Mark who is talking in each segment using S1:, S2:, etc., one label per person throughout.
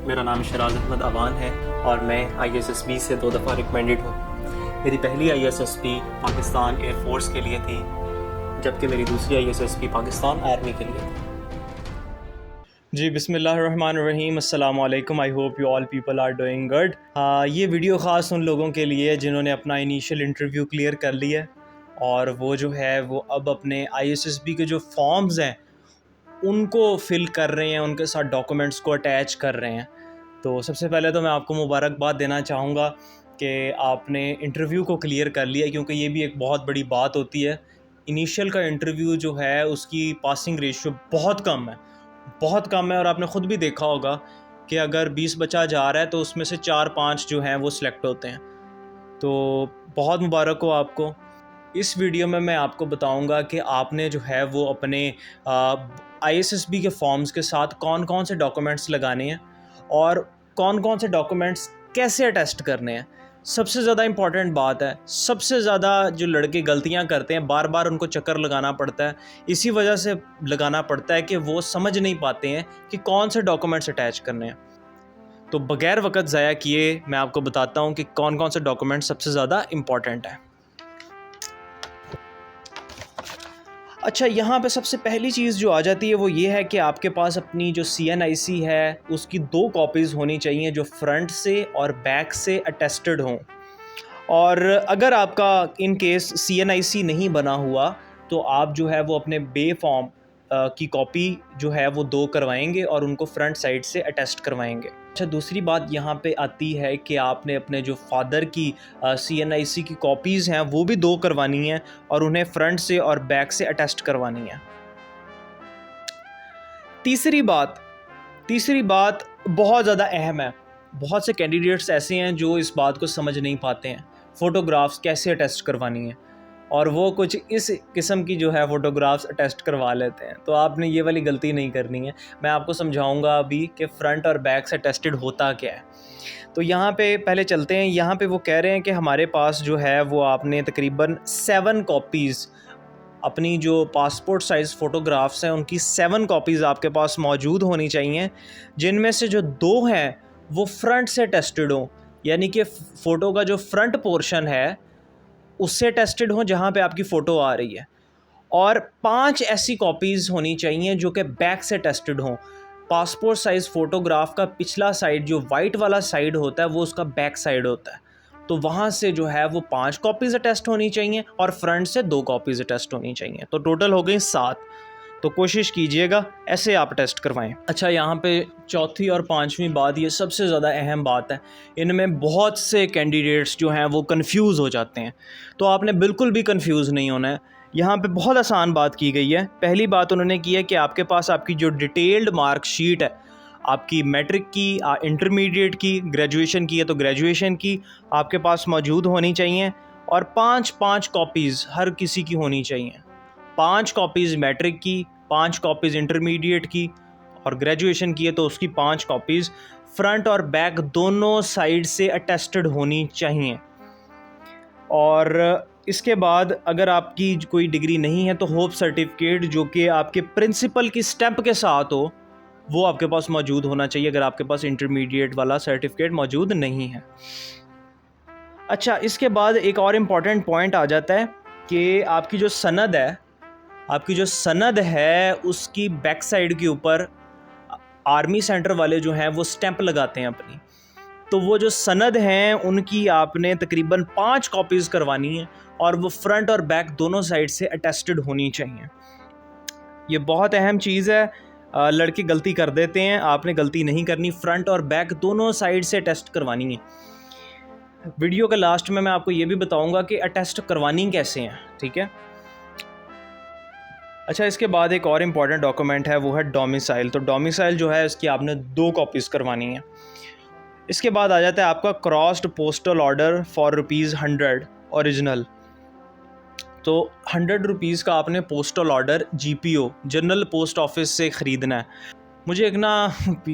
S1: मेरा नाम शराज अहमद अवान है और मैं ISSB से 2 दफ़ा रिकमेंडेड हूँ। मेरी पहली ISSB पाकिस्तान एयरफोर्स के लिए थी, जबकि मेरी दूसरी ISSB पाकिस्तान आर्मी के लिए थी।
S2: जी बिस्मिल्लाहिर्रहमानिर्रहीम, अस्सलाम वालेकुम। I hope you all people are doing good. ये वीडियो ख़ास उन लोगों के लिए है जिन्होंने अपना इनिशियल इंटरव्यू क्लियर कर लिया है और वो जो है वो अब अपने ISSB के जो फॉर्म्स हैं उनको फ़िल कर रहे हैं, उनके साथ डॉक्यूमेंट्स को अटैच कर रहे हैं। तो सबसे पहले तो मैं आपको मुबारकबाद देना चाहूँगा कि आपने इंटरव्यू को क्लियर कर लिया, क्योंकि ये भी एक बहुत बड़ी बात होती है। इनिशियल का इंटरव्यू जो है उसकी पासिंग रेशियो बहुत कम है, बहुत कम है। और आपने ख़ुद भी देखा होगा कि अगर 20 बच्चा जा रहा है तो उसमें से 4-5 जो हैं वो सिलेक्ट होते हैं। तो बहुत मुबारक हो आपको। इस वीडियो में मैं आपको बताऊंगा कि आपने जो है वो अपने ISSB के फॉर्म्स के साथ कौन कौन से डॉक्यूमेंट्स लगाने हैं और कौन कौन से डॉक्यूमेंट्स कैसे अटेस्ट करने हैं। सबसे ज़्यादा इम्पॉर्टेंट बात है, सबसे ज़्यादा जो लड़के गलतियां करते हैं, बार बार उनको चक्कर लगाना पड़ता है। इसी वजह से लगाना पड़ता है कि वो समझ नहीं पाते हैं कि कौन से डॉक्यूमेंट्स अटैच करने हैं। तो बग़ैर वक्त ज़ाया किए मैं आपको बताता हूँ कि कौन कौन से डॉक्यूमेंट्स सबसे ज़्यादा इम्पॉर्टेंट है। अच्छा, यहाँ पे सबसे पहली चीज़ जो आ जाती है वो ये है कि आपके पास अपनी जो CNIC है उसकी 2 कॉपीज़ होनी चाहिए जो फ्रंट से और बैक से अटेस्टेड हों। और अगर आपका इन केस CNIC नहीं बना हुआ तो आप जो है वो अपने बे फॉर्म की कॉपी जो है वो 2 करवाएंगे और उनको फ्रंट साइड से अटेस्ट करवाएंगे। अच्छा, दूसरी बात यहाँ पे आती है कि आपने अपने जो फादर की CNIC की कॉपीज़ हैं वो भी 2 करवानी हैं और उन्हें फ्रंट से और बैक से अटेस्ट करवानी है। तीसरी बात बहुत ज़्यादा अहम है। बहुत से कैंडिडेट्स ऐसे हैं जो इस बात को समझ नहीं पाते हैं, फ़ोटोग्राफ्स कैसे अटेस्ट करवानी है, और वो कुछ इस किस्म की जो है फ़ोटोग्राफ्स अटेस्ट करवा लेते हैं। तो आपने ये वाली गलती नहीं करनी है। मैं आपको समझाऊंगा अभी कि फ़्रंट और बैक से अटेस्टेड होता क्या है। तो यहाँ पे पहले चलते हैं। यहाँ पे वो कह रहे हैं कि हमारे पास जो है वो आपने तकरीबन 7 कॉपीज़ अपनी जो पासपोर्ट साइज़ फ़ोटोग्राफ्स हैं उनकी 7 कॉपीज़ आपके पास मौजूद होनी चाहिए, जिनमें से जो 2 हैं वो फ्रंट से टेस्टेड हों, यानी कि फ़ोटो का जो फ्रंट पोर्शन है उससे टेस्टेड हों जहाँ पे आपकी फ़ोटो आ रही है, और 5 ऐसी कॉपीज़ होनी चाहिए जो कि बैक से टेस्टेड हों। पासपोर्ट साइज़ फ़ोटोग्राफ का पिछला साइड जो वाइट वाला साइड होता है वो उसका बैक साइड होता है, तो वहाँ से जो है वो 5 कॉपीज़ अटेस्ट होनी चाहिए और फ्रंट से 2 कॉपीज़ अटेस्ट होनी चाहिए। तो टोटल हो गई 7। तो कोशिश कीजिएगा ऐसे आप टेस्ट करवाएं। अच्छा, यहाँ पे चौथी और 5वीं बात, ये सबसे ज़्यादा अहम बात है। इनमें बहुत से कैंडिडेट्स जो हैं वो कंफ्यूज हो जाते हैं, तो आपने बिल्कुल भी कंफ्यूज नहीं होना है। यहाँ पे बहुत आसान बात की गई है। पहली बात उन्होंने की है कि आपके पास आपकी जो डिटेल्ड मार्कशीट है, आपकी मैट्रिक की, इंटरमीडिएट की, ग्रेजुएशन की है तो ग्रेजुएशन की आपके पास मौजूद होनी चाहिए, और 5-5 कॉपीज़ हर किसी की होनी चाहिए। 5 कॉपीज़ मैट्रिक की, 5 कॉपीज़ इंटरमीडिएट की, और ग्रेजुएशन की है तो उसकी 5 कॉपीज़ फ्रंट और बैक दोनों साइड से अटेस्टेड होनी चाहिए। और इसके बाद अगर आपकी कोई डिग्री नहीं है तो होप सर्टिफिकेट जो कि आपके प्रिंसिपल की स्टैंप के साथ हो वो आपके पास मौजूद होना चाहिए, अगर आपके पास इंटरमीडिएट वाला सर्टिफिकेट मौजूद नहीं है। अच्छा, इसके बाद एक और इम्पॉर्टेंट पॉइंट आ जाता है कि आपकी जो सनद है उसकी बैक साइड के ऊपर आर्मी सेंटर वाले जो हैं वो स्टैंप लगाते हैं अपनी। तो वो जो सनद हैं उनकी आपने तकरीबन 5 कॉपीज़ करवानी है और वो फ्रंट और बैक दोनों साइड से अटेस्टेड होनी चाहिए। ये बहुत अहम चीज़ है। लड़के गलती कर देते हैं, आपने गलती नहीं करनी। फ्रंट और बैक दोनों साइड से अटेस्ट करवानी है। वीडियो के लास्ट में मैं आपको ये भी बताऊंगा कि अटेस्ट करवानी कैसे हैं, ठीक है। अच्छा, इसके बाद एक और इम्पॉर्टेंट डॉक्यूमेंट है, वो है डोमिसाइल। तो डोमिसाइल जो है इसकी आपने 2 कॉपीज़ करवानी है। इसके बाद आ जाता है आपका crossed postal order for ₹100 original. तो 100 रुपीज़ का आपने postal order GPO general post office से ख़रीदना है। मुझे एक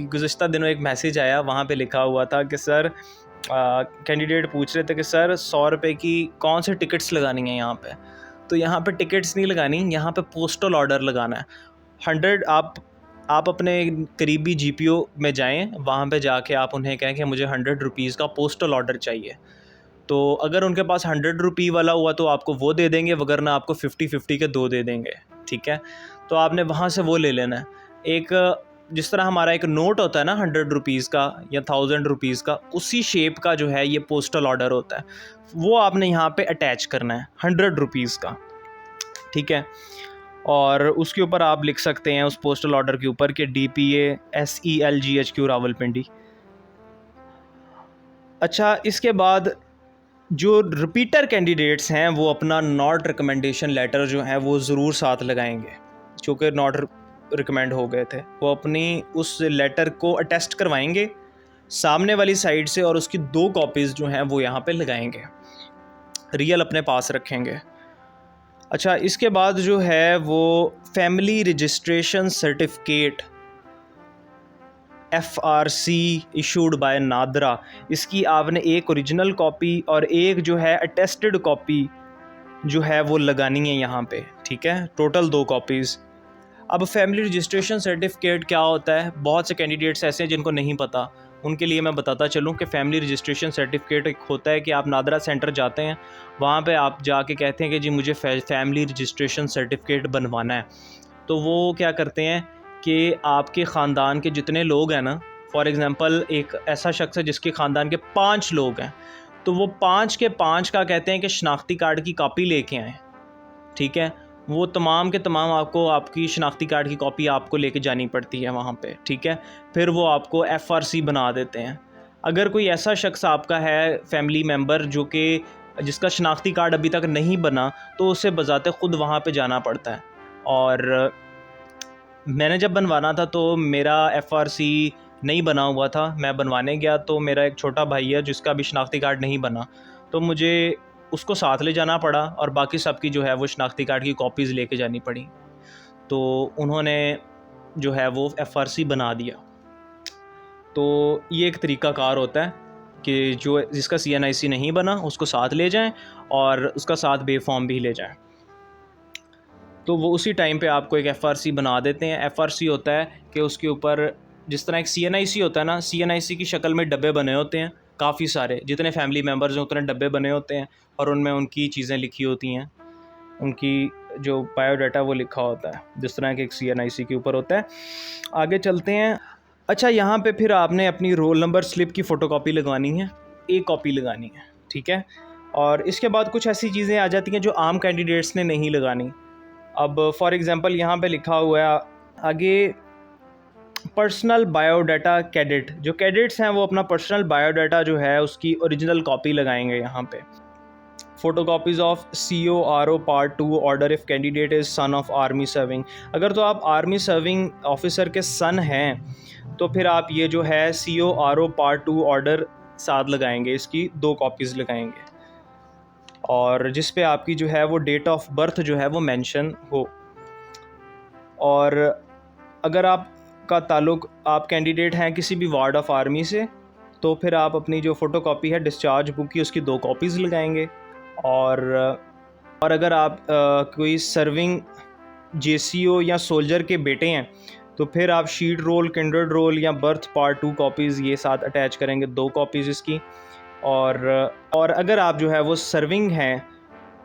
S2: गुज़श्ता दिनों एक मैसेज आया, वहाँ पे लिखा हुआ था कि सर, कैंडिडेट पूछ रहे थे कि सर 100 रुपये की कौन से टिकट्स लगानी है यहाँ पे। तो यहाँ पे टिकट्स नहीं लगानी, यहाँ पे पोस्टल ऑर्डर लगाना है। 100 आप अपने करीबी GPO में जाएं, वहाँ पे जाके आप उन्हें कहें कि मुझे 100 रुपीज़ का पोस्टल ऑर्डर चाहिए। तो अगर उनके पास 100 रुपये वाला हुआ तो आपको वो दे देंगे, वगरना आपको 50-50 के 2 दे देंगे, ठीक है। तो आपने वहाँ से वो ले लेना है। एक जिस तरह हमारा एक नोट होता है ना 100 रुपीज़ का या 1000 रुपीज़ का, उसी शेप का जो है ये पोस्टल ऑर्डर होता है, वो आपने यहाँ पे अटैच करना है 100 रुपीज़ का, ठीक है। और उसके ऊपर आप लिख सकते हैं उस पोस्टल ऑर्डर के ऊपर कि DPA SELGHQ रावलपिंडी। अच्छा, इसके बाद जो रिपीटर कैंडिडेट्स हैं वो अपना नॉट रिकमेंडेशन लेटर जो है वो ज़रूर साथ लगाएंगे, चूँकि नॉट रिकमेंड हो गए थे। वो अपनी उस लेटर को अटेस्ट करवाएंगे सामने वाली साइड से, और उसकी 2 कॉपीज़ जो हैं वो यहाँ पे लगाएंगे, रियल अपने पास रखेंगे। अच्छा, इसके बाद जो है वो family registration certificate FRC issued by NADRA, इसकी आपने एक ओरिजिनल कॉपी और एक जो है अटेस्टेड कॉपी जो है वो लगानी है यहाँ पे, ठीक है। Total 2 copies. अब फैमिली रजिस्ट्रेशन सर्टिफिकेट क्या होता है, बहुत से कैंडिडेट्स ऐसे हैं जिनको नहीं पता, उनके लिए मैं बताता चलूँ कि फ़ैमिली रजिस्ट्रेशन सर्टिफिकेट एक होता है कि आप नादरा सेंटर जाते हैं, वहाँ पे आप जाके कहते हैं कि जी मुझे फैमिली रजिस्ट्रेशन सर्टिफिकेट बनवाना है। तो वो क्या करते हैं कि आपके ख़ानदान के जितने लोग हैं ना, फॉर एग्ज़ाम्पल एक ऐसा शख्स है जिसके ख़ानदान के 5 लोग हैं, तो वो 5 के 5 का कहते हैं कि शनाख्ती कार्ड की कॉपी लेके आएँ, ठीक है। वो तमाम के तमाम आपको आपकी शनाख्ती कार्ड की कॉपी आपको लेके जानी पड़ती है वहाँ पे, ठीक है। फिर वो आपको FRC बना देते हैं। अगर कोई ऐसा शख्स आपका है फैमिली मेम्बर जो कि जिसका शनाख्ती कार्ड अभी तक नहीं बना, तो उसे बज़ाते ख़ुद वहाँ पे जाना पड़ता है। और मैंने जब बनवाना था तो मेरा FRC नहीं बना हुआ था, मैं बनवाने गया तो मेरा एक छोटा भाई है जिसका भी शनाख्ती कार्ड नहीं बना, तो मुझे उसको साथ ले जाना पड़ा और बाकी सबकी जो है वो शनाख्ती कार्ड की कॉपीज़ लेके जानी पड़ी। तो उन्होंने जो है वो FRC बना दिया। तो ये एक तरीक़ाकार होता है कि जो जिसका CNIC नहीं बना उसको साथ ले जाएं और उसका साथ बे फॉर्म भी ले जाएं, तो वो उसी टाइम पे आपको एक FRC बना देते हैं। FRC होता है कि उसके ऊपर जिस तरह एक CNIC होता है ना, CNIC की शक्ल में डब्बे बने होते हैं काफ़ी सारे, जितने फैमिली मेम्बर्स हैं उतने डब्बे बने होते हैं और उनमें उनकी चीज़ें लिखी होती हैं, उनकी जो बायोडाटा वो लिखा होता है, जिस तरह के एक CNIC के ऊपर होता है। आगे चलते हैं। अच्छा, यहाँ पे फिर आपने अपनी रोल नंबर स्लिप की फ़ोटोकॉपी लगवानी है, एक कॉपी लगानी है, ठीक है। और इसके बाद कुछ ऐसी चीज़ें आ जाती हैं जो आम कैंडिडेट्स ने नहीं लगानी। अब फॉर एग्ज़ाम्पल यहाँ पे लिखा हुआ है आगे पर्सनल बायोडाटा कैडेट, जो कैडेट्स हैं वो अपना पर्सनल बायोडाटा जो है उसकी ओरिजिनल कॉपी लगाएंगे यहाँ पे। Photocopies of CORO Part 2 order if candidate is son of army serving. अगर तो आप आर्मी सर्विंग ऑफिसर के सन हैं तो फिर आप ये जो है CORO Part 2 ऑर्डर साथ लगाएंगे, इसकी 2 कॉपीज़ लगाएंगे, और जिस पे आपकी जो है वो डेट ऑफ बर्थ जो है वो मेंशन हो। और अगर आपका ताल्लुक़ आप कैंडिडेट हैं किसी भी वार्ड ऑफ आर्मी से, तो फिर आप अपनी जो फ़ोटोकॉपी है डिस्चार्ज बुक की उसकी 2 कॉपीज़ लगाएंगे। और अगर आप कोई सर्विंग JCO या सोल्जर के बेटे हैं तो फिर आप शीट रोल, किंडर्ड रोल या बर्थ पार्ट 2 कॉपीज़ ये साथ अटैच करेंगे, 2 कॉपीज़ इसकी। और अगर आप जो है वो सर्विंग हैं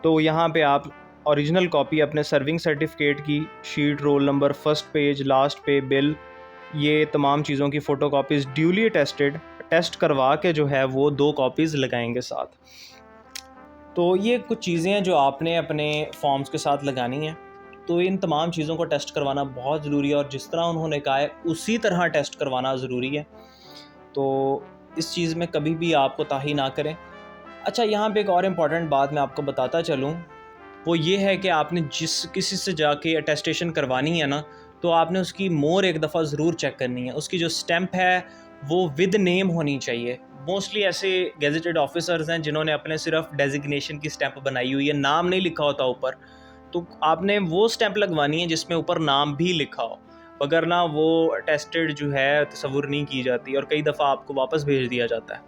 S2: तो यहाँ पे आप ओरिजिनल कॉपी अपने सर्विंग सर्टिफिकेट की, sheet roll number, first page, last पे, बिल, ये तमाम चीज़ों की फ़ोटोकॉपीज़ ड्यूली टेस्ट करवा के जो है वो 2 कॉपीज़ लगाएंगे साथ। तो ये कुछ चीज़ें हैं जो आपने अपने फॉर्म्स के साथ लगानी हैं। तो इन तमाम चीज़ों को टेस्ट करवाना बहुत ज़रूरी है और जिस तरह उन्होंने कहा है उसी तरह टेस्ट करवाना ज़रूरी है। तो इस चीज़ में कभी भी आपको ताही ना करें। अच्छा, यहाँ पे एक और इम्पॉर्टेंट बात मैं आपको बताता चलूँ, वो ये है कि आपने जिस किसी से जाके अटेस्टेशन करवानी है ना, तो आपने उसकी मोहर एक दफ़ा ज़रूर चेक करनी है। उसकी जो स्टैंप है वो विद नेम होनी चाहिए। मोस्टली ऐसे गेजेटेड ऑफिसर्स हैं जिन्होंने अपने सिर्फ डेजिग्नेशन की स्टैंप बनाई हुई है, नाम नहीं लिखा होता ऊपर, तो आपने वो स्टैंप लगवानी है जिसमें ऊपर नाम भी लिखा हो, वगरना वो अटेस्टेड जो है तस्वुर नहीं की जाती और कई दफ़ा आपको वापस भेज दिया जाता है।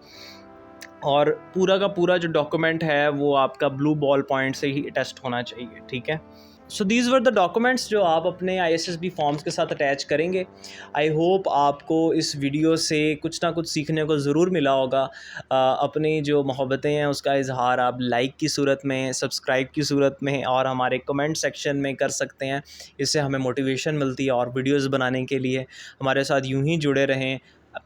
S2: और पूरा का पूरा जो डॉक्यूमेंट है वो आपका ब्लू बॉल पॉइंट से ही अटेस्ट होना चाहिए, ठीक है। सो दीज़ वर द डॉक्यूमेंट्स जो आप अपने ISSB फॉर्म्स के साथ अटैच करेंगे। आई होप आपको इस वीडियो से कुछ ना कुछ सीखने को ज़रूर मिला होगा। अपनी जो मोहब्बतें हैं उसका इजहार आप लाइक की सूरत में, सब्सक्राइब की सूरत में और हमारे कमेंट सेक्शन में कर सकते हैं। इससे हमें मोटिवेशन मिलती है और वीडियोस बनाने के लिए। हमारे साथ यूं ही जुड़े रहें।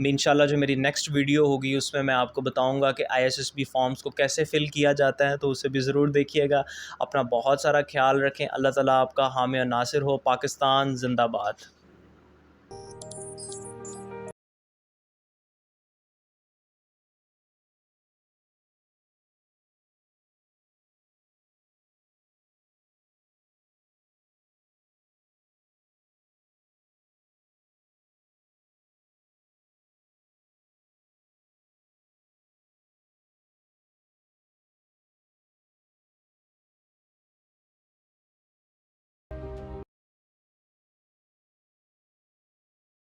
S2: इंशाल्लाह जो मेरी नेक्स्ट वीडियो होगी उसमें मैं आपको बताऊंगा कि ISSB फॉर्म्स को कैसे फ़िल किया जाता है, तो उसे भी ज़रूर देखिएगा। अपना बहुत सारा ख्याल रखें। अल्लाह ताला आपका हामी और नासिर हो। पाकिस्तान ज़िंदाबाद।